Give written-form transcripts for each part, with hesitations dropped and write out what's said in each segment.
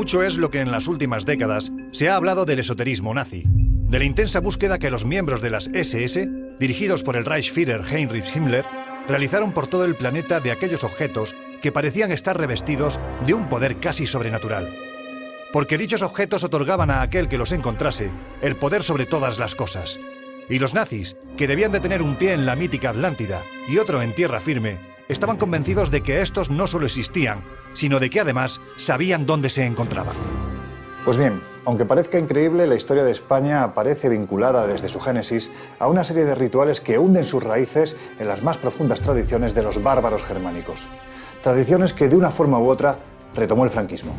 Mucho es lo que en las últimas décadas se ha hablado del esoterismo nazi, de la intensa búsqueda que los miembros de las SS, dirigidos por el Reichsführer Heinrich Himmler, realizaron por todo el planeta de aquellos objetos que parecían estar revestidos de un poder casi sobrenatural. Porque dichos objetos otorgaban a aquel que los encontrase el poder sobre todas las cosas. Y los nazis, que debían de tener un pie en la mítica Atlántida y otro en tierra firme, estaban convencidos de que estos no solo existían, sino de que además sabían dónde se encontraban. Pues bien, aunque parezca increíble, la historia de España aparece vinculada desde su génesis a una serie de rituales que hunden sus raíces en las más profundas tradiciones de los bárbaros germánicos. Tradiciones que de una forma u otra retomó el franquismo.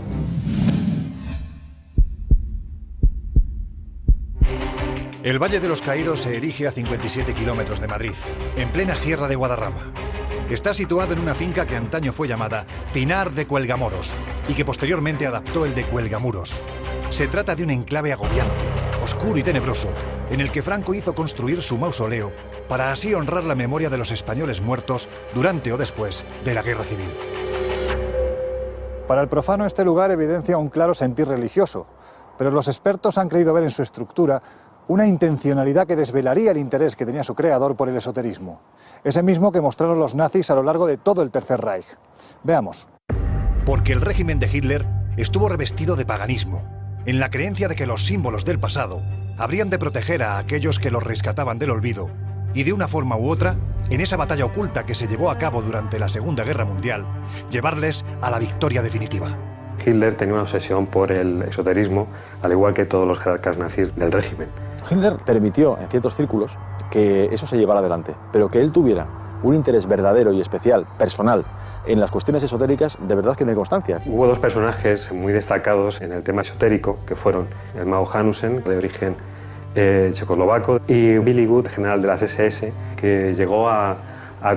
El Valle de los Caídos se erige a 57 kilómetros de Madrid, en plena Sierra de Guadarrama. Está situado en una finca que antaño fue llamada Pinar de Cuelgamoros y que posteriormente adaptó el de Cuelgamuros. Se trata de un enclave agobiante, oscuro y tenebroso, en el que Franco hizo construir su mausoleo para así honrar la memoria de los españoles muertos durante o después de la Guerra Civil. Para el profano este lugar evidencia un claro sentir religioso, pero los expertos han creído ver en su estructura una intencionalidad que desvelaría el interés que tenía su creador por el esoterismo. Ese mismo que mostraron los nazis a lo largo de todo el Tercer Reich. Veamos. Porque el régimen de Hitler estuvo revestido de paganismo, en la creencia de que los símbolos del pasado habrían de proteger a aquellos que los rescataban del olvido, y de una forma u otra, en esa batalla oculta que se llevó a cabo durante la Segunda Guerra Mundial, llevarles a la victoria definitiva. Hitler tenía una obsesión por el esoterismo, al igual que todos los jerarcas nazis del régimen. Hitler permitió en ciertos círculos que eso se llevara adelante, pero que él tuviera un interés verdadero y especial, personal, en las cuestiones esotéricas, de verdad que no hay constancia. Hubo dos personajes muy destacados en el tema esotérico, que fueron el mago Hanussen, de origen checoslovaco, y Billy Wood, general de las SS, que llegó a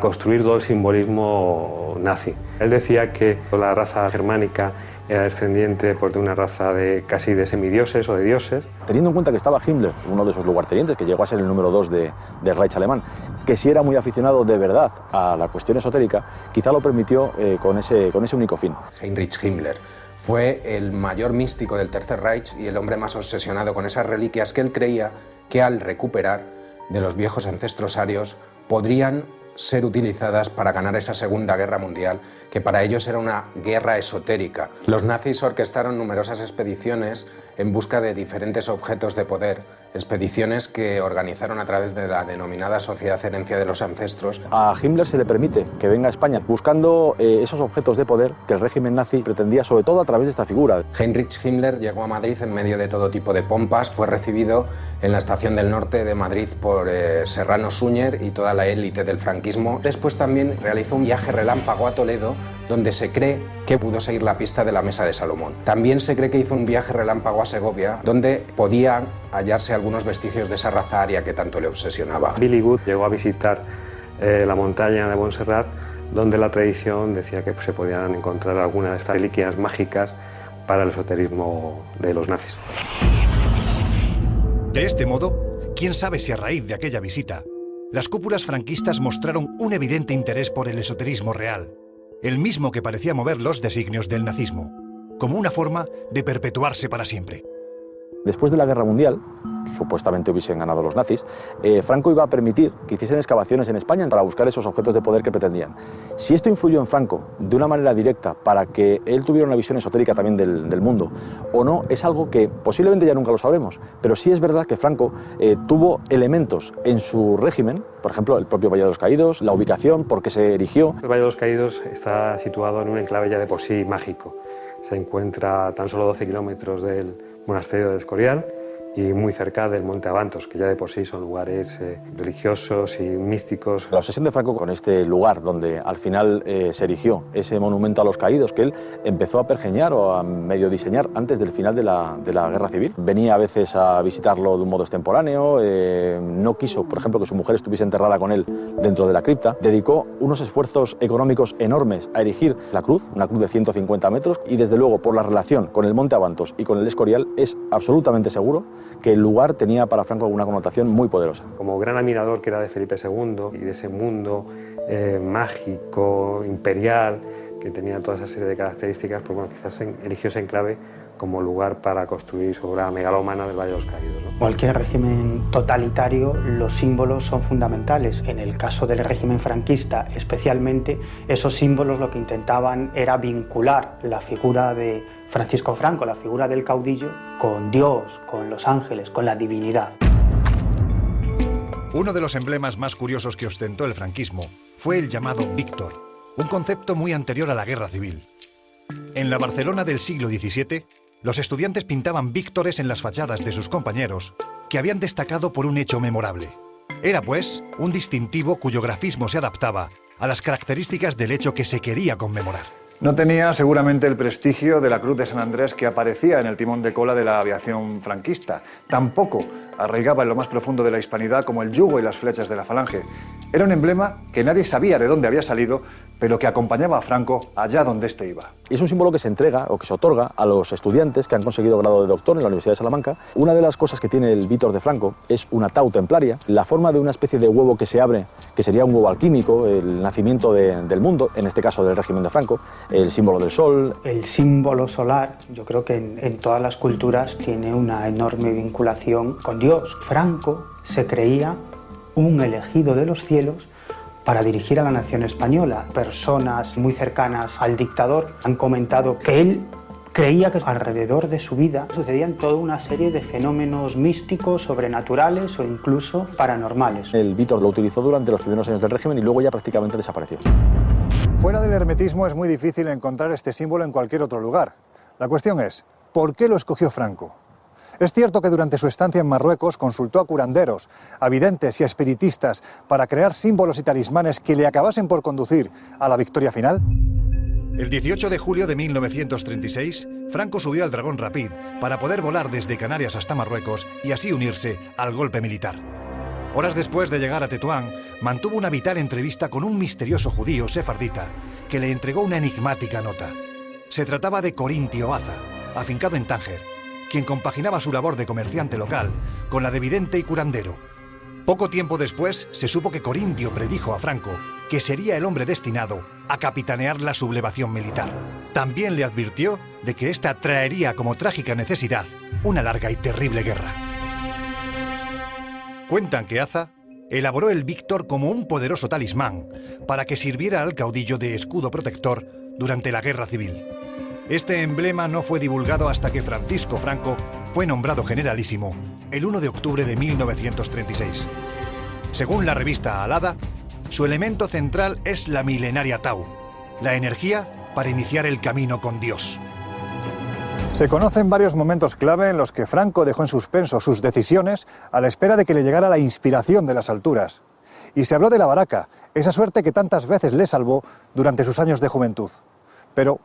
construir todo el simbolismo nazi. Él decía que la raza germánica era descendiente de una raza casi de semidioses o de dioses. Teniendo en cuenta que estaba Himmler, uno de esos lugartenientes que llegó a ser el número 2 del Reich alemán, que sí era muy aficionado de verdad a la cuestión esotérica, quizá lo permitió con ese único fin. Heinrich Himmler fue el mayor místico del Tercer Reich y el hombre más obsesionado con esas reliquias que él creía que al recuperar de los viejos ancestros arios podrían ser utilizadas para ganar esa Segunda Guerra Mundial, que para ellos era una guerra esotérica. Los nazis orquestaron numerosas expediciones en busca de diferentes objetos de poder, expediciones que organizaron a través de la denominada Sociedad Herencia de los Ancestros. A Himmler se le permite que venga a España buscando esos objetos de poder que el régimen nazi pretendía, sobre todo a través de esta figura. Heinrich Himmler llegó a Madrid en medio de todo tipo de pompas, fue recibido en la estación del norte de Madrid por Serrano Suñer y toda la élite del franquismo. Después también realizó un viaje relámpago a Toledo, donde se cree que pudo seguir la pista de la Mesa de Salomón. También se cree que hizo un viaje relámpago a Segovia, donde podían hallarse algunos vestigios de esa raza aria que tanto le obsesionaba. Billy Wood llegó a visitar la montaña de Montserrat, donde la tradición decía que se podían encontrar algunas de estas reliquias mágicas para el esoterismo de los nazis. De este modo, quién sabe si a raíz de aquella visita, las cúpulas franquistas mostraron un evidente interés por el esoterismo real, el mismo que parecía mover los designios del nazismo, como una forma de perpetuarse para siempre. Después de la Guerra Mundial, supuestamente hubiesen ganado los nazis, Franco iba a permitir que hiciesen excavaciones en España para buscar esos objetos de poder que pretendían. Si esto influyó en Franco de una manera directa para que él tuviera una visión esotérica también del mundo, o no, es algo que posiblemente ya nunca lo sabremos, pero sí es verdad que Franco tuvo elementos en su régimen, por ejemplo, el propio Valle de los Caídos, la ubicación, por qué se erigió. El Valle de los Caídos está situado en un enclave ya de por sí mágico. Se encuentra a tan solo 12 kilómetros del monasterio del Escorial y muy cerca del Monte Abantos, que ya de por sí son lugares religiosos y místicos. La obsesión de Franco con este lugar donde al final se erigió ese monumento a los caídos que él empezó a pergeñar o a medio diseñar antes del final de la Guerra Civil. Venía a veces a visitarlo de un modo extemporáneo, no quiso, por ejemplo, que su mujer estuviese enterrada con él dentro de la cripta. Dedicó unos esfuerzos económicos enormes a erigir la cruz, una cruz de 150 metros, y desde luego por la relación con el Monte Abantos y con el Escorial es absolutamente seguro que el lugar tenía para Franco alguna connotación muy poderosa. Como gran admirador que era de Felipe II y de ese mundo mágico, imperial, que tenía toda esa serie de características, pues bueno, quizás eligió ese enclave como lugar para construir su obra megalómana del Valle de los Caídos, ¿no? Cualquier régimen totalitario, los símbolos son fundamentales. En el caso del régimen franquista, especialmente, esos símbolos lo que intentaban era vincular la figura de Francisco Franco, la figura del caudillo, con Dios, con los ángeles, con la divinidad. Uno de los emblemas más curiosos que ostentó el franquismo fue el llamado Víctor, un concepto muy anterior a la Guerra Civil. En la Barcelona del siglo XVII, los estudiantes pintaban víctores en las fachadas de sus compañeros, que habían destacado por un hecho memorable. Era, pues, un distintivo cuyo grafismo se adaptaba a las características del hecho que se quería conmemorar. No tenía seguramente el prestigio de la Cruz de San Andrés que aparecía en el timón de cola de la aviación franquista. Tampoco arraigaba en lo más profundo de la hispanidad como el yugo y las flechas de la falange. Era un emblema que nadie sabía de dónde había salido, pero que acompañaba a Franco allá donde éste iba. Es un símbolo que se entrega o que se otorga a los estudiantes que han conseguido grado de doctor en la Universidad de Salamanca. Una de las cosas que tiene el Víctor de Franco es una tau templaria, la forma de una especie de huevo que se abre, que sería un huevo alquímico, el nacimiento del mundo, en este caso del régimen de Franco, el símbolo del sol. El símbolo solar, yo creo que en todas las culturas tiene una enorme vinculación con Dios. Franco se creía un elegido de los cielos para dirigir a la nación española. Personas muy cercanas al dictador han comentado que él creía que alrededor de su vida sucedían toda una serie de fenómenos místicos, sobrenaturales o incluso paranormales. El Víctor lo utilizó durante los primeros años del régimen y luego ya prácticamente desapareció. Fuera del hermetismo es muy difícil encontrar este símbolo en cualquier otro lugar. La cuestión es, ¿por qué lo escogió Franco? Es cierto que durante su estancia en Marruecos consultó a curanderos, a videntes y a espiritistas para crear símbolos y talismanes que le acabasen por conducir a la victoria final. El 18 de julio de 1936, Franco subió al Dragón Rapid para poder volar desde Canarias hasta Marruecos y así unirse al golpe militar. Horas después de llegar a Tetuán, mantuvo una vital entrevista con un misterioso judío sefardita que le entregó una enigmática nota. Se trataba de Corintio Aza, afincado en Tánger, quien compaginaba su labor de comerciante local con la de vidente y curandero. Poco tiempo después se supo que Corintio predijo a Franco que sería el hombre destinado a capitanear la sublevación militar. También le advirtió de que ésta traería como trágica necesidad una larga y terrible guerra. Cuentan que Aza elaboró el Víctor como un poderoso talismán para que sirviera al caudillo de escudo protector durante la Guerra Civil. Este emblema no fue divulgado hasta que Francisco Franco fue nombrado generalísimo el 1 de octubre de 1936. Según la revista Alada, su elemento central es la milenaria tau, la energía para iniciar el camino con Dios. Se conocen varios momentos clave en los que Franco dejó en suspenso sus decisiones a la espera de que le llegara la inspiración de las alturas. Y se habló de la baraca, esa suerte que tantas veces le salvó durante sus años de juventud. Pero,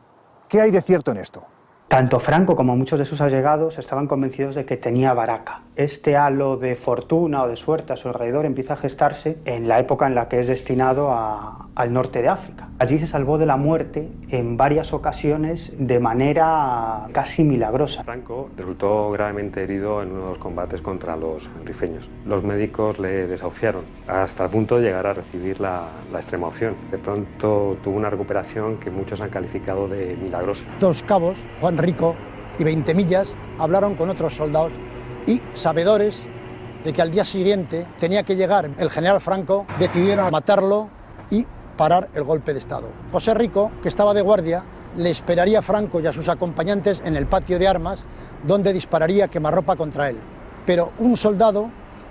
¿qué hay de cierto en esto? Tanto Franco como muchos de sus allegados estaban convencidos de que tenía baraca. Este halo de fortuna o de suerte a su alrededor empieza a gestarse en la época en la que es destinado al norte de África. Allí se salvó de la muerte en varias ocasiones de manera casi milagrosa. Franco resultó gravemente herido en uno de los combates contra los rifeños. Los médicos le desahuciaron hasta el punto de llegar a recibir la extrema opción. De pronto tuvo una recuperación que muchos han calificado de milagrosa. Dos cabos, Juan Rico y 20 Millas, hablaron con otros soldados y, sabedores de que al día siguiente tenía que llegar el general Franco, decidieron matarlo y parar el golpe de Estado. José Rico, que estaba de guardia, le esperaría a Franco y a sus acompañantes en el patio de armas, donde dispararía quemarropa contra él. Pero un soldado,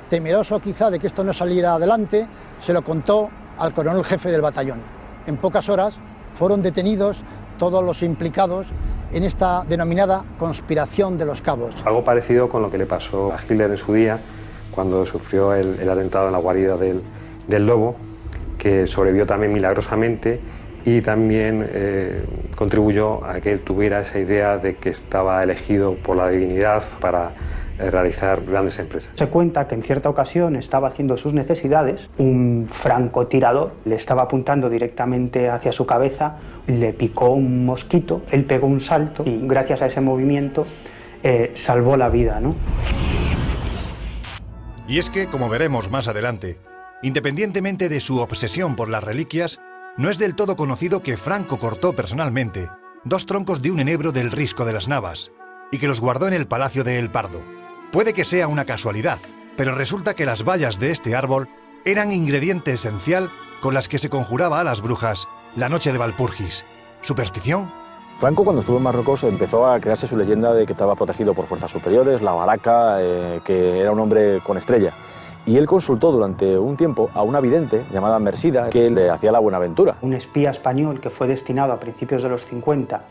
temeroso quizá de que esto no saliera adelante, se lo contó al coronel jefe del batallón. En pocas horas fueron detenidos todos los implicados en esta denominada conspiración de los cabos. Algo parecido con lo que le pasó a Hitler en su día, cuando sufrió el atentado en la guarida del Lobo, que sobrevivió también milagrosamente y también contribuyó a que él tuviera esa idea de que estaba elegido por la divinidad para realizar grandes empresas. Se cuenta que en cierta ocasión estaba haciendo sus necesidades, un francotirador le estaba apuntando directamente hacia su cabeza, le picó un mosquito, él pegó un salto y gracias a ese movimiento salvó la vida, ¿no? Y es que, como veremos más adelante, independientemente de su obsesión por las reliquias, no es del todo conocido que Franco cortó personalmente 2 troncos de un enebro del Risco de las Navas, y que los guardó en el Palacio de El Pardo. Puede que sea una casualidad, pero resulta que las bayas de este árbol eran ingrediente esencial con las que se conjuraba a las brujas la noche de Valpurgis. ¿Superstición? Franco, cuando estuvo en Marruecos, empezó a crearse su leyenda de que estaba protegido por fuerzas superiores, la baraca, que era un hombre con estrella. Y él consultó durante un tiempo a una vidente llamada Mersida, que le hacía la buenaventura. Un espía español que fue destinado a principios de los 50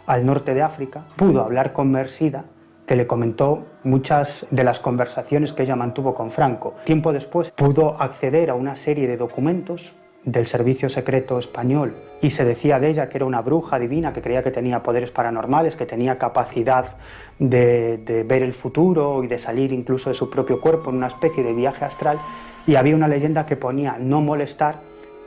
al norte de África pudo hablar con Mersida, que le comentó muchas de las conversaciones que ella mantuvo con Franco. Tiempo después pudo acceder a una serie de documentos del servicio secreto español y se decía de ella que era una bruja divina, que creía que tenía poderes paranormales, que tenía capacidad de ver el futuro y de salir incluso de su propio cuerpo en una especie de viaje astral, y había una leyenda que ponía no molestar,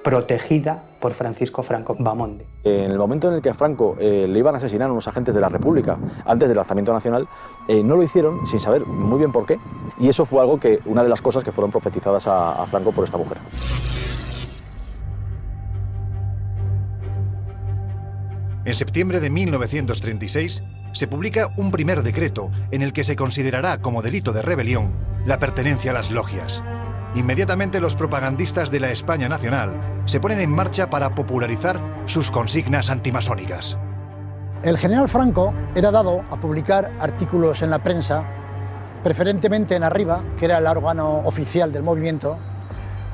protegida por Francisco Franco Bamonde. En el momento en el que a Franco le iban a asesinar unos agentes de la República antes del alzamiento nacional, no lo hicieron sin saber muy bien por qué, y eso fue algo que, una de las cosas que fueron profetizadas a Franco por esta mujer. En septiembre de 1936 se publica un primer decreto en el que se considerará como delito de rebelión la pertenencia a las logias. Inmediatamente los propagandistas de la España nacional se ponen en marcha para popularizar sus consignas antimasónicas. El general Franco era dado a publicar artículos en la prensa, preferentemente en Arriba, que era el órgano oficial del movimiento,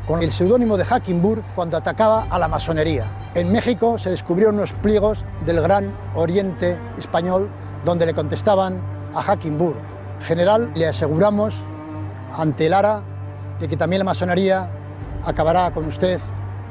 con el seudónimo de Hackenburg, cuando atacaba a la masonería. En México se descubrieron unos pliegos del Gran Oriente Español donde le contestaban a Hackenburg: general, le aseguramos ante Lara de que también la masonería acabará con usted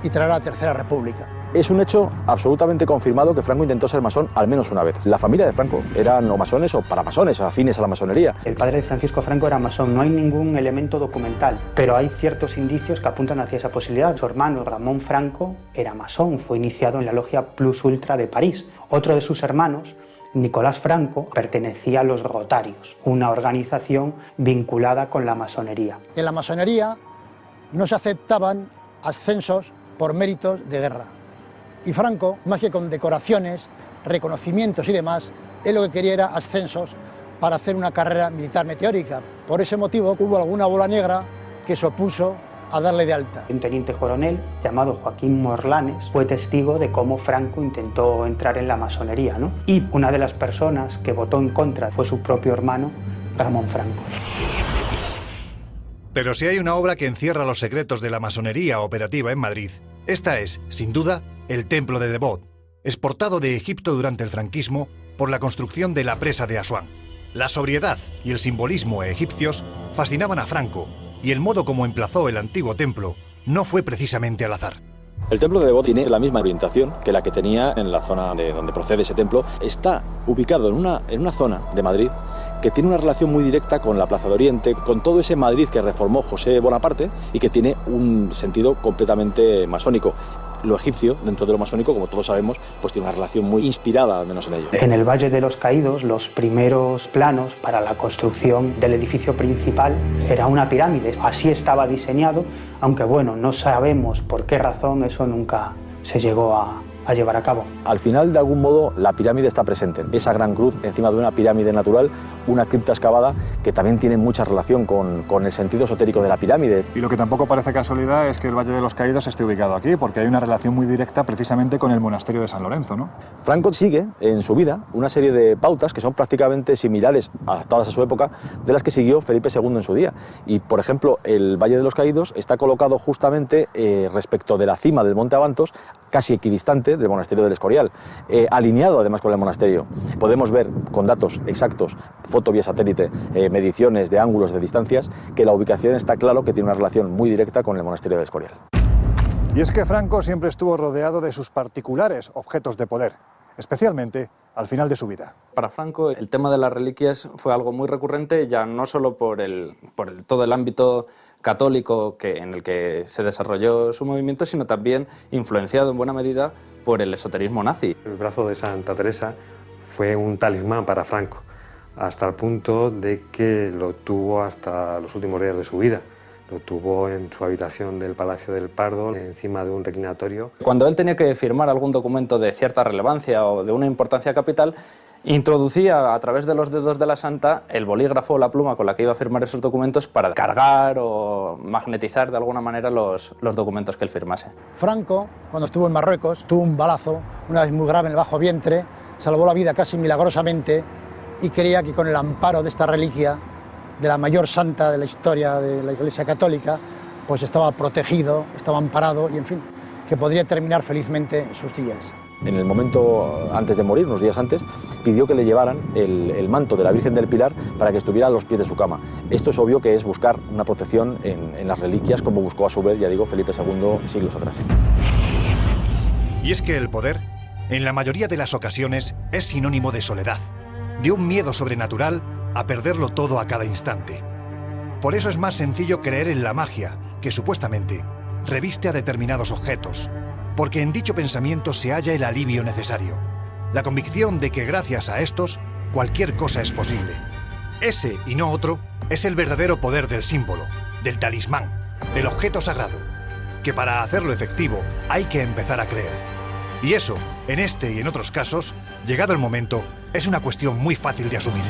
y traerá la Tercera República. Es un hecho absolutamente confirmado que Franco intentó ser masón al menos una vez. La familia de Franco eran o masones o paramasones, afines a la masonería. El padre de Francisco Franco era masón, no hay ningún elemento documental, pero hay ciertos indicios que apuntan hacia esa posibilidad. Su hermano Ramón Franco era masón, fue iniciado en la logia Plus Ultra de París. Otro de sus hermanos, Nicolás Franco, pertenecía a los Rotarios, una organización vinculada con la masonería. En la masonería no se aceptaban ascensos por méritos de guerra. Y Franco, más que con decoraciones, reconocimientos y demás, él lo que quería era ascensos para hacer una carrera militar meteórica. Por ese motivo hubo alguna bola negra que se opuso a darle de alta. Un teniente coronel llamado Joaquín Morlanes fue testigo de cómo Franco intentó entrar en la masonería, ¿no? Y una de las personas que votó en contra fue su propio hermano, Ramón Franco. Pero si hay una obra que encierra los secretos de la masonería operativa en Madrid, esta es, sin duda, el Templo de Devot, exportado de Egipto durante el franquismo por la construcción de la presa de Asuán. La sobriedad y el simbolismo egipcios fascinaban a Franco, y el modo como emplazó el antiguo templo no fue precisamente al azar. El templo de Devot tiene la misma orientación que la que tenía en la zona de donde procede ese templo. Está ubicado en una zona de Madrid que tiene una relación muy directa con la Plaza de Oriente, con todo ese Madrid que reformó José Bonaparte y que tiene un sentido completamente masónico. Lo egipcio, dentro de lo masónico, como todos sabemos, pues tiene una relación muy inspirada, al menos en ello. En el Valle de los Caídos, los primeros planos para la construcción del edificio principal era una pirámide. Así estaba diseñado, aunque bueno, no sabemos por qué razón eso nunca se llegó a llevar a cabo. Al final, de algún modo, la pirámide está presente. Esa gran cruz encima de una pirámide natural, una cripta excavada que también tiene mucha relación con el sentido esotérico de la pirámide. Y lo que tampoco parece casualidad es que el Valle de los Caídos esté ubicado aquí, porque hay una relación muy directa precisamente con el monasterio de San Lorenzo, ¿no? Franco sigue en su vida una serie de pautas que son prácticamente similares, adaptadas a su época, de las que siguió Felipe II en su día. Y, por ejemplo, el Valle de los Caídos está colocado justamente respecto de la cima del Monte Abantos, casi equidistante del monasterio del Escorial, alineado además con el monasterio. Podemos ver con datos exactos, foto vía satélite, mediciones de ángulos de distancias, que la ubicación está claro que tiene una relación muy directa con el monasterio del Escorial. Y es que Franco siempre estuvo rodeado de sus particulares objetos de poder, especialmente al final de su vida. Para Franco, el tema de las reliquias fue algo muy recurrente, ya no solo por todo el ámbito católico en el que se desarrolló su movimiento, sino también influenciado en buena medida por el esoterismo nazi. El brazo de Santa Teresa fue un talismán para Franco, hasta el punto de que lo tuvo hasta los últimos días de su vida. Lo tuvo en su habitación del Palacio del Pardo, encima de un reclinatorio. Cuando él tenía que firmar algún documento de cierta relevancia o de una importancia capital, introducía a través de los dedos de la santa el bolígrafo o la pluma con la que iba a firmar esos documentos para cargar o magnetizar de alguna manera los documentos que él firmase. Franco, cuando estuvo en Marruecos, tuvo un balazo, una vez muy grave en el bajo vientre, salvó la vida casi milagrosamente y creía que con el amparo de esta reliquia, de la mayor santa de la historia de la Iglesia Católica, pues estaba protegido, estaba amparado y, en fin, que podría terminar felizmente sus días. En el momento antes de morir, unos días antes, pidió que le llevaran el manto de la Virgen del Pilar para que estuviera a los pies de su cama. Esto es obvio que es buscar una protección en las reliquias, como buscó a su vez, ya digo, Felipe II siglos atrás. Y es que el poder, en la mayoría de las ocasiones, es sinónimo de soledad, de un miedo sobrenatural a perderlo todo a cada instante. Por eso es más sencillo creer en la magia, que supuestamente reviste a determinados objetos, porque en dicho pensamiento se halla el alivio necesario, la convicción de que gracias a estos cualquier cosa es posible. Ese y no otro es el verdadero poder del símbolo, del talismán, del objeto sagrado, que para hacerlo efectivo hay que empezar a creer. Y eso, en este y en otros casos, llegado el momento, es una cuestión muy fácil de asumir.